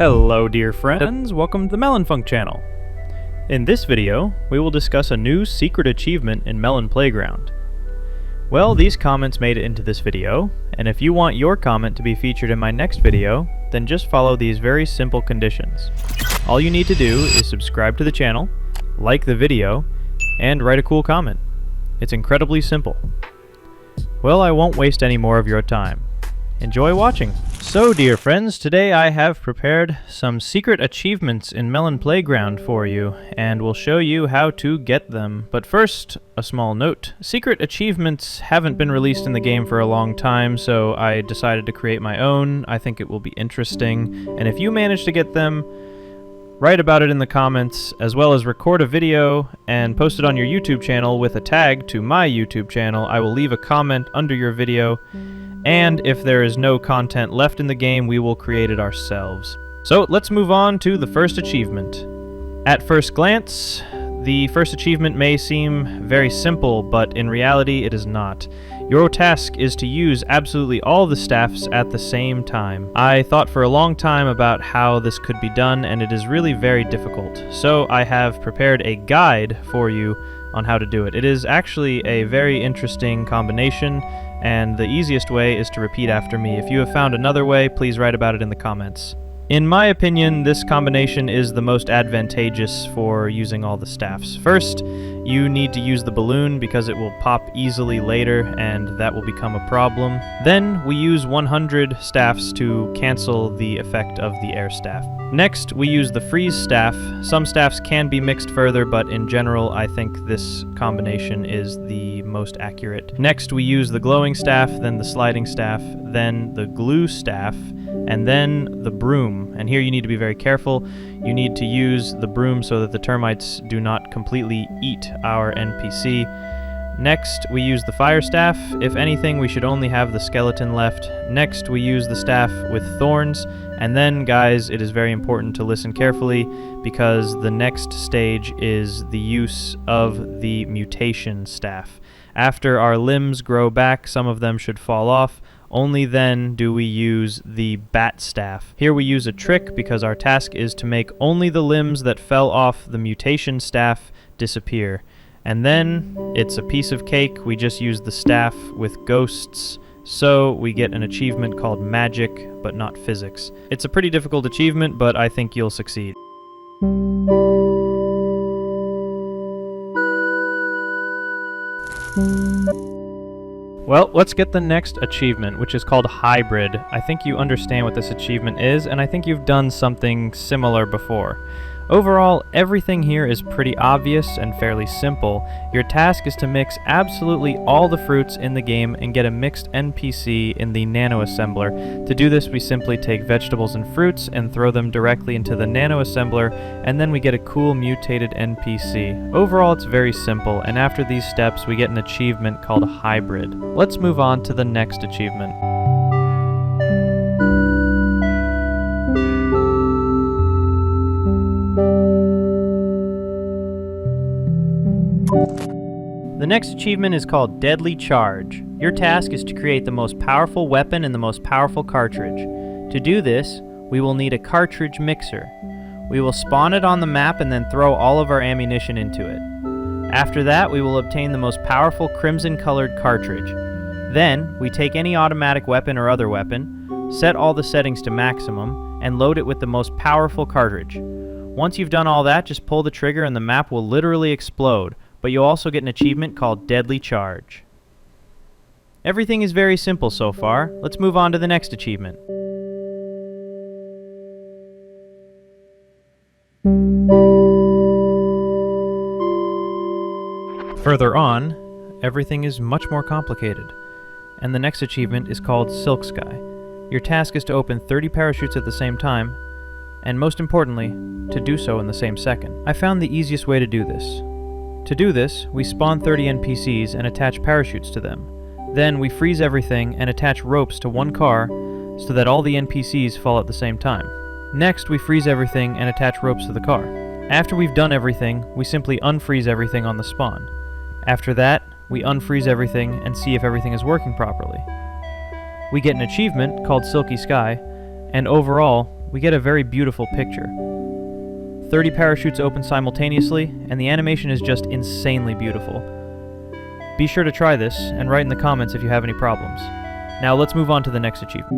Hello dear friends, welcome to the Melonfonk channel. In this video, we will discuss a new secret achievement in Melon Playground. Well, these comments made it into this video, and if you want your comment to be featured in my next video, then just follow these very simple conditions. All you need to do is subscribe to the channel, like the video, and write a cool comment. It's incredibly simple. Well, I won't waste any more of your time. Enjoy watching! So, dear friends, today I have prepared some secret achievements in Melon Playground for you, and will show you how to get them. But first, a small note. Secret achievements haven't been released in the game for a long time, so I decided to create my own. I think it will be interesting, and if you manage to get them, write about it in the comments, as well as record a video and post it on your YouTube channel with a tag to my YouTube channel. I will leave a comment under your video, and if there is no content left in the game, we will create it ourselves. So let's move on to the first achievement. At first glance, the first achievement may seem very simple, but in reality it is not. Your task is to use absolutely all the staffs at the same time. I thought for a long time about how this could be done, and it is really very difficult. So I have prepared a guide for you on how to do it. It is actually a very interesting combination, and the easiest way is to repeat after me. If you have found another way, please write about it in the comments. In my opinion, this combination is the most advantageous for using all the staffs. First, you need to use the balloon because it will pop easily later, and that will become a problem. Then, we use 100 staffs to cancel the effect of the air staff. Next, we use the freeze staff. Some staffs can be mixed further, but in general, I think this combination is the most accurate. Next, we use the glowing staff, then the sliding staff, then the glue staff, and then the broom. And here you need to be very careful. You need to use the broom so that the termites do not completely eat our NPC. Next, we use the fire staff. If anything, we should only have the skeleton left. Next, we use the staff with thorns. And then, guys, it is very important to listen carefully because the next stage is the use of the mutation staff. After our limbs grow back, some of them should fall off. Only then do we use the bat staff. Here we use a trick because our task is to make only the limbs that fell off the mutation staff disappear. And then it's a piece of cake. We just use the staff with ghosts, so we get an achievement called magic, but not physics. It's a pretty difficult achievement, but I think you'll succeed. Well, let's get the next achievement, which is called Hybrid. I think you understand what this achievement is, and I think you've done something similar before. Overall, everything here is pretty obvious and fairly simple. Your task is to mix absolutely all the fruits in the game and get a mixed NPC in the nano assembler. To do this, we simply take vegetables and fruits and throw them directly into the nano assembler, and then we get a cool mutated NPC. Overall, it's very simple, and after these steps, we get an achievement called Hybrid. Let's move on to the next achievement. The next achievement is called Deadly Charge. Your task is to create the most powerful weapon and the most powerful cartridge. To do this, we will need a cartridge mixer. We will spawn it on the map and then throw all of our ammunition into it. After that, we will obtain the most powerful crimson-colored cartridge. Then, we take any automatic weapon or other weapon, set all the settings to maximum, and load it with the most powerful cartridge. Once you've done all that, just pull the trigger and the map will literally explode. But you'll also get an achievement called Deadly Charge. Everything is very simple so far. Let's move on to the next achievement. Further on, everything is much more complicated. And the next achievement is called Silk Sky. Your task is to open 30 parachutes at the same time, and most importantly, to do so in the same second. I found the easiest way to do this. To do this, we spawn 30 NPCs and attach parachutes to them. Then we freeze everything and attach ropes to one car so that all the NPCs fall at the same time. Next, we freeze everything and attach ropes to the car. After we've done everything, we simply unfreeze everything on the spawn. After that, we unfreeze everything and see if everything is working properly. We get an achievement called Silky Sky, and overall, we get a very beautiful picture. 30 parachutes open simultaneously, and the animation is just insanely beautiful. Be sure to try this, and write in the comments if you have any problems. Now let's move on to the next achievement.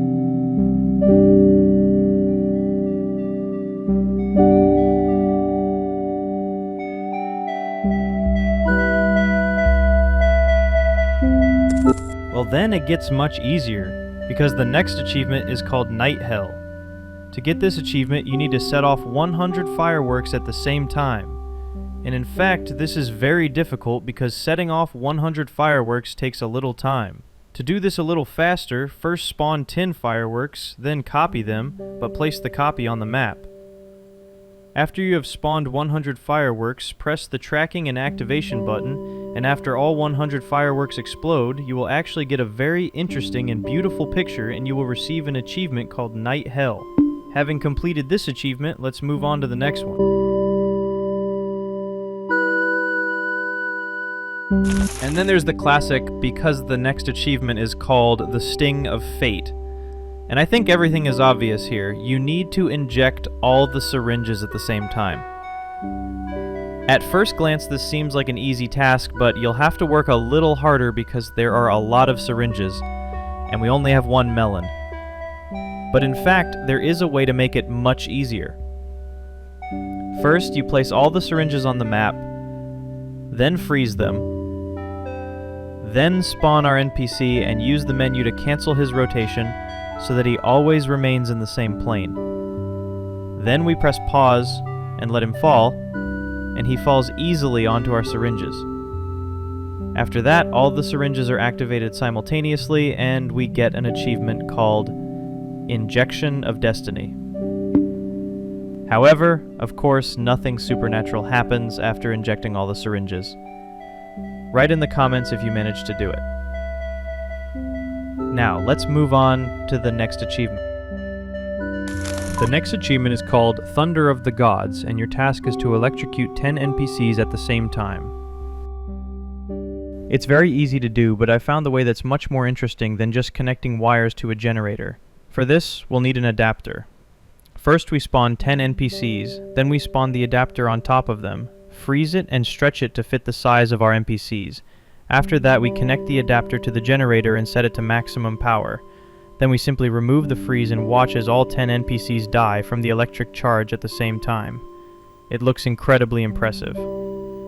Well, then it gets much easier, because the next achievement is called Night Hell. To get this achievement, you need to set off 100 fireworks at the same time. And in fact, this is very difficult because setting off 100 fireworks takes a little time. To do this a little faster, first spawn 10 fireworks, then copy them, but place the copy on the map. After you have spawned 100 fireworks, press the tracking and activation button, and after all 100 fireworks explode, you will actually get a very interesting and beautiful picture, and you will receive an achievement called Night Hell. Having completed this achievement, let's move on to the next one. And then there's the classic, because the next achievement is called the Sting of Fate. And I think everything is obvious here. You need to inject all the syringes at the same time. At first glance, this seems like an easy task, but you'll have to work a little harder because there are a lot of syringes, and we only have one melon. But in fact, there is a way to make it much easier. First, you place all the syringes on the map, then freeze them, then spawn our NPC and use the menu to cancel his rotation so that he always remains in the same plane. Then we press pause and let him fall, and he falls easily onto our syringes. After that, all the syringes are activated simultaneously, and we get an achievement called Injection of Destiny. However, of course, nothing supernatural happens after injecting all the syringes. Write in the comments if you managed to do it. Now, let's move on to the next achievement. The next achievement is called Thunder of the Gods, and your task is to electrocute 10 NPCs at the same time. It's very easy to do, but I found the way that's much more interesting than just connecting wires to a generator. For this, we'll need an adapter. First we spawn 10 NPCs, then we spawn the adapter on top of them, freeze it and stretch it to fit the size of our NPCs. After that we connect the adapter to the generator and set it to maximum power. Then we simply remove the freeze and watch as all 10 NPCs die from the electric charge at the same time. It looks incredibly impressive.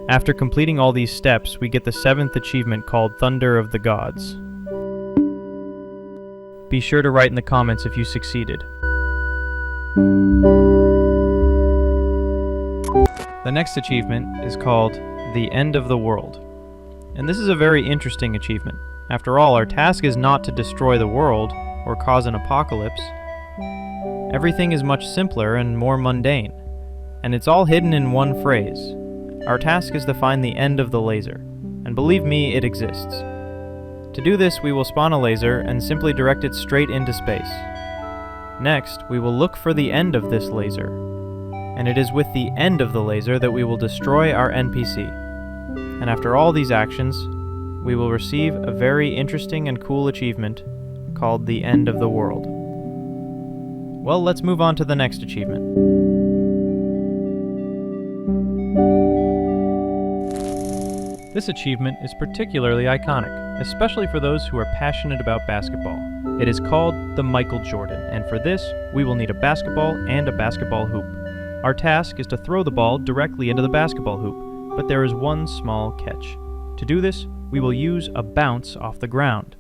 After completing all these steps, we get the 7th achievement called Thunder of the Gods. Be sure to write in the comments if you succeeded. The next achievement is called The End of the World. And this is a very interesting achievement. After all, our task is not to destroy the world or cause an apocalypse. Everything is much simpler and more mundane, and it's all hidden in one phrase. Our task is to find the end of the laser, and believe me, it exists. To do this, we will spawn a laser and simply direct it straight into space. Next, we will look for the end of this laser, and it is with the end of the laser that we will destroy our NPC. And after all these actions, we will receive a very interesting and cool achievement called the End of the World. Well, let's move on to the next achievement. This achievement is particularly iconic, especially for those who are passionate about basketball. It is called the Michael Jordan, and for this, we will need a basketball and a basketball hoop. Our task is to throw the ball directly into the basketball hoop, but there is one small catch. To do this, we will use a bounce off the ground.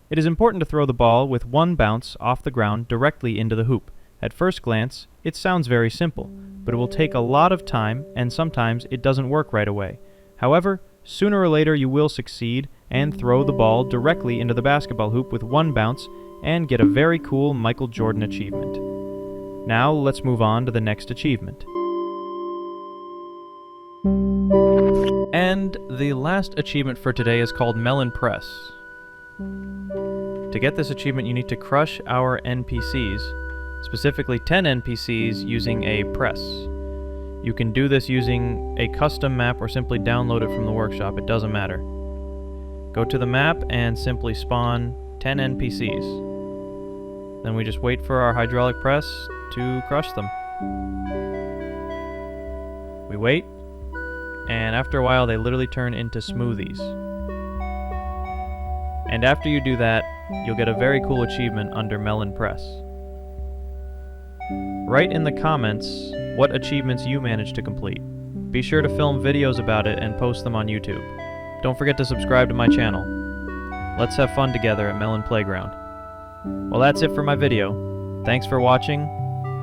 It is important to throw the ball with one bounce off the ground directly into the hoop. At first glance, it sounds very simple, but it will take a lot of time, and sometimes it doesn't work right away. However, sooner or later you will succeed and throw the ball directly into the basketball hoop with one bounce and get a very cool Michael Jordan achievement. Now let's move on to the next achievement. And the last achievement for today is called Melon Press. To get this achievement, you need to crush our NPCs, specifically 10 NPCs, using a press. You can do this using a custom map or simply download it from the workshop, it doesn't matter. Go to the map and simply spawn 10 NPCs. Then we just wait for our hydraulic press to crush them. We wait, and after a while they literally turn into smoothies. And after you do that, you'll get a very cool achievement under Melon Press. Write in the comments what achievements you managed to complete. Be sure to film videos about it and post them on YouTube. Don't forget to subscribe to my channel. Let's have fun together at Melon Playground. Well, that's it for my video. Thanks for watching.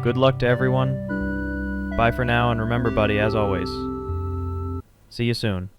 Good luck to everyone. Bye for now, and remember, buddy, as always, see you soon.